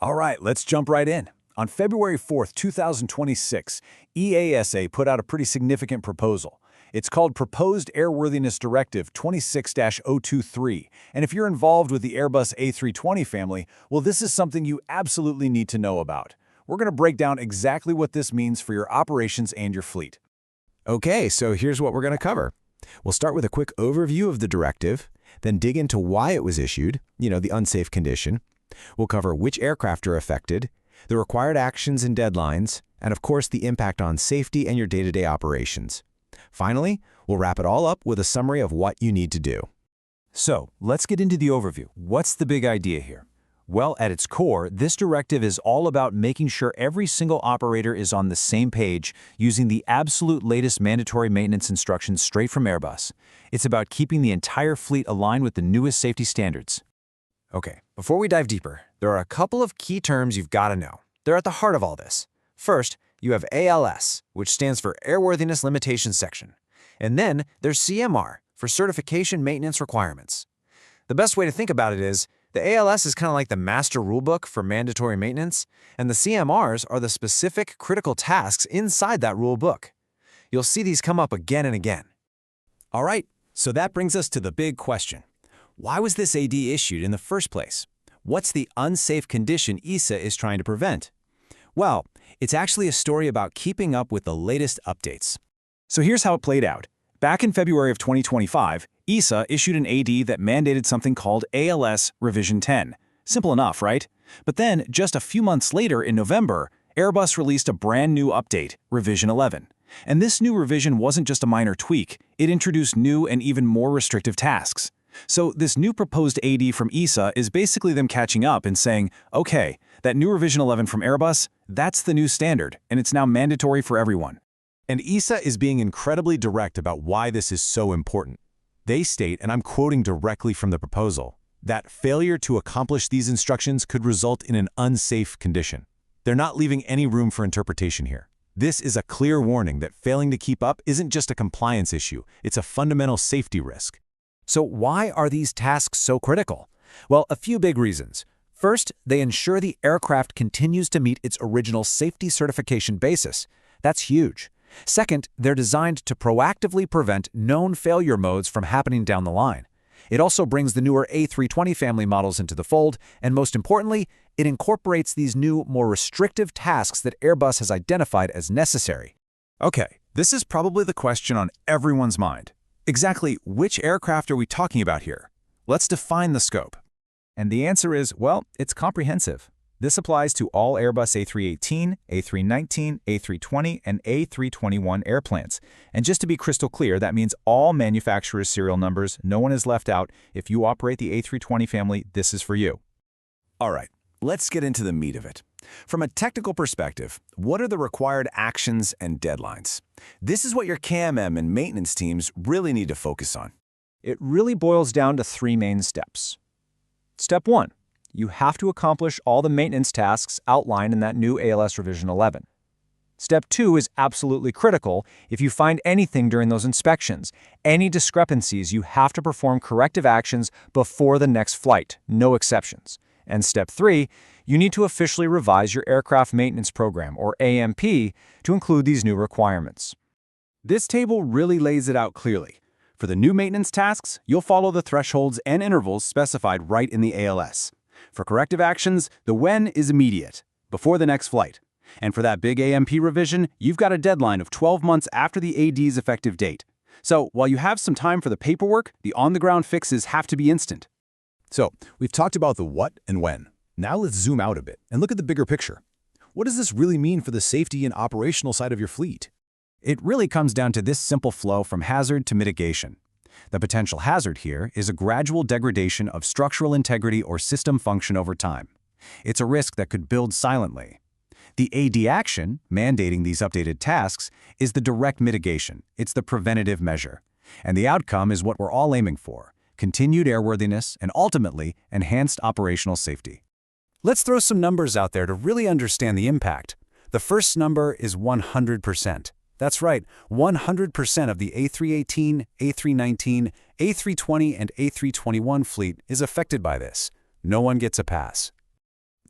All right, let's jump right in. On February 4th, 2026, EASA put out a pretty significant proposal. It's called Proposed Airworthiness Directive 26-023, and if you're involved with the Airbus A320 family, well, this is something you absolutely need to know about. We're going to break down exactly what this means for your operations and your fleet. Okay, so here's what we're going to cover. We'll start with a quick overview of the directive, then dig into why it was issued, the unsafe condition. We'll cover which aircraft are affected, the required actions and deadlines, and of course the impact on safety and your day-to-day operations. Finally, we'll wrap it all up with a summary of what you need to do. So, let's get into the overview. What's the big idea here? Well, at its core, this directive is all about making sure every single operator is on the same page using the absolute latest mandatory maintenance instructions straight from Airbus. It's about keeping the entire fleet aligned with the newest safety standards. Okay, before we dive deeper, there are a couple of key terms you've got to know. They're at the heart of all this. First, you have ALS, which stands for Airworthiness Limitation Section. And then there's CMR, for Certification Maintenance Requirements. The best way to think about it is, the ALS is kind of like the master rulebook for mandatory maintenance, and the CMRs are the specific critical tasks inside that rulebook. You'll see these come up again and again. All right, so that brings us to the big question. Why was this AD issued in the first place? What's the unsafe condition EASA is trying to prevent? Well, it's actually a story about keeping up with the latest updates. So here's how it played out. Back in February of 2025, EASA issued an AD that mandated something called ALS Revision 10. Simple enough, right? But then, just a few months later in November, Airbus released a brand new update, Revision 11. And this new revision wasn't just a minor tweak, it introduced new and even more restrictive tasks. So this new proposed AD from EASA is basically them catching up and saying, okay, that new Revision 11 from Airbus, that's the new standard, and it's now mandatory for everyone. And EASA is being incredibly direct about why this is so important. They state, and I'm quoting directly from the proposal, that failure to accomplish these instructions could result in an unsafe condition. They're not leaving any room for interpretation here. This is a clear warning that failing to keep up isn't just a compliance issue, it's a fundamental safety risk. So why are these tasks so critical? Well, a few big reasons. First, they ensure the aircraft continues to meet its original safety certification basis. That's huge. Second, they're designed to proactively prevent known failure modes from happening down the line. It also brings the newer A320 family models into the fold, and most importantly, it incorporates these new, more restrictive tasks that Airbus has identified as necessary. Okay, this is probably the question on everyone's mind. Exactly which aircraft are we talking about here? Let's define the scope. And the answer is, well, it's comprehensive. This applies to all Airbus A318, A319, A320, and A321 airplanes. And just to be crystal clear, that means all manufacturers' serial numbers, no one is left out. If you operate the A320 family, this is for you. All right, let's get into the meat of it. From a technical perspective, what are the required actions and deadlines? This is what your KMM and maintenance teams really need to focus on. It really boils down to three main steps. Step 1. You have to accomplish all the maintenance tasks outlined in that new ALS Revision 11. Step 2 is absolutely critical. If you find anything during those inspections, any discrepancies, you have to perform corrective actions before the next flight, no exceptions. And Step 3, you need to officially revise your Aircraft Maintenance Program, or AMP, to include these new requirements. This table really lays it out clearly. For the new maintenance tasks, you'll follow the thresholds and intervals specified right in the ALS. For corrective actions, the when is immediate, before the next flight. And for that big AMP revision, you've got a deadline of 12 months after the AD's effective date. So while you have some time for the paperwork, the on-the-ground fixes have to be instant. So, we've talked about the what and when. Now let's zoom out a bit and look at the bigger picture. What does this really mean for the safety and operational side of your fleet? It really comes down to this simple flow from hazard to mitigation. The potential hazard here is a gradual degradation of structural integrity or system function over time. It's a risk that could build silently. The AD action, mandating these updated tasks, is the direct mitigation. It's the preventative measure. And the outcome is what we're all aiming for: continued airworthiness and ultimately enhanced operational safety. Let's throw some numbers out there to really understand the impact. The first number is 100%. That's right, 100% of the A318, A319, A320, and A321 fleet is affected by this. No one gets a pass.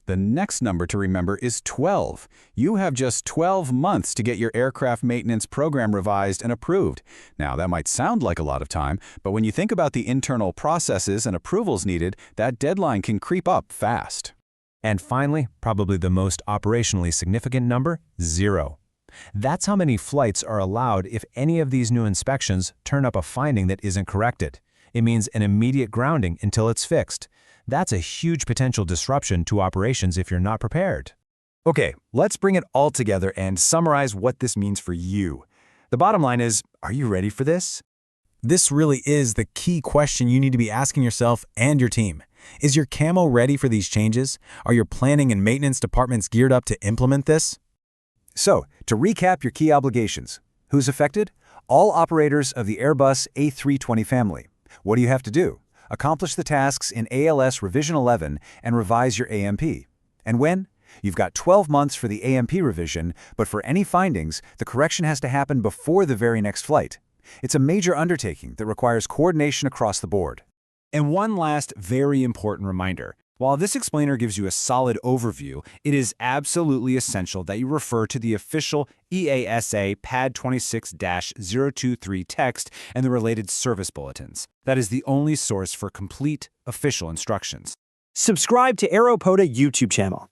The next number to remember is 12. You have just 12 months to get your aircraft maintenance program revised and approved. Now, that might sound like a lot of time, but when you think about the internal processes and approvals needed, that deadline can creep up fast. And finally, probably the most operationally significant number, 0. That's how many flights are allowed if any of these new inspections turn up a finding that isn't corrected. It means an immediate grounding until it's fixed. That's a huge potential disruption to operations if you're not prepared. Okay, let's bring it all together and summarize what this means for you. The bottom line is, are you ready for this? This really is the key question you need to be asking yourself and your team. Is your camo ready for these changes? Are your planning and maintenance departments geared up to implement this? So, to recap your key obligations, who's affected? All operators of the Airbus A320 family. What do you have to do? Accomplish the tasks in ALS Revision 11 and revise your AMP. And when? You've got 12 months for the AMP revision, but for any findings, the correction has to happen before the very next flight. It's a major undertaking that requires coordination across the board. And one last very important reminder. While this explainer gives you a solid overview, it is absolutely essential that you refer to the official EASA Pad 26-023 text and the related service bulletins. That is the only source for complete official instructions. Subscribe to AEROPODA YouTube channel.